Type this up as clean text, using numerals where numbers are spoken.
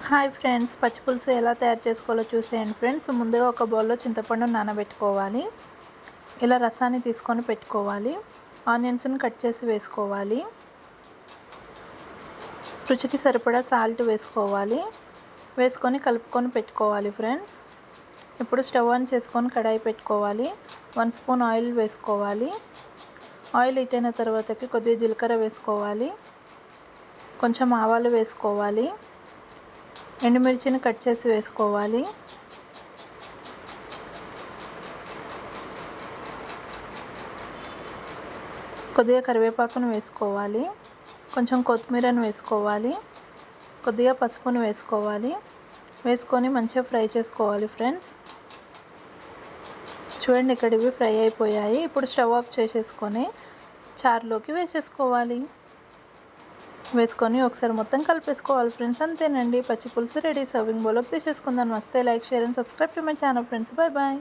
Hi friends, పచ్చి పులుసు ఎలా తయారు చేసుకోవాలో చూసేయండి ఫ్రెండ్స్. ముందుగా ఒక బౌల్లో చింతపండు నానబెట్టుకోవాలి. ఇలా రసాన్ని తీసుకొని పెట్టుకోవాలి. ఆనియన్స్ని కట్ చేసి వేసుకోవాలి. రుచికి సరిపడా సాల్ట్ వేసుకోవాలి. వేసుకొని కలుపుకొని పెట్టుకోవాలి ఫ్రెండ్స్. ఇప్పుడు స్టవ్ ఆన్ చేసుకొని కడాయి పెట్టుకోవాలి. 1 స్పూన్ ఆయిల్ వేసుకోవాలి. ఆయిల్ హీట్ అయిన తర్వాతకి కొద్దిగా జీలకర్ర వేసుకోవాలి. కొంచెం ఆవాలు వేసుకోవాలి. ఎండుమిర్చిని కట్ చేసి వేసుకోవాలి. కొద్దిగా కరివేపాకును వేసుకోవాలి. కొంచెం కొత్తిమీరను వేసుకోవాలి. కొద్దిగా పసుపును వేసుకోవాలి. వేసుకొని మంచిగా ఫ్రై చేసుకోవాలి ఫ్రెండ్స్. చూడండి, ఇక్కడ ఇవి ఫ్రై అయిపోయాయి. ఇప్పుడు స్టవ్ ఆఫ్ చేసేసుకొని చారులోకి వేసేసుకోవాలి. వేసుకొని ఒకసారి మొత్తం కలిపేసుకోవాలి ఫ్రెండ్స్. అంతేనండి, పచ్చి పులుసు రెడీ. సర్వింగ్ బౌల్లోకి తీసేసుకుందాం. నమస్తే, like, share and subscribe to my channel friends. Bye bye.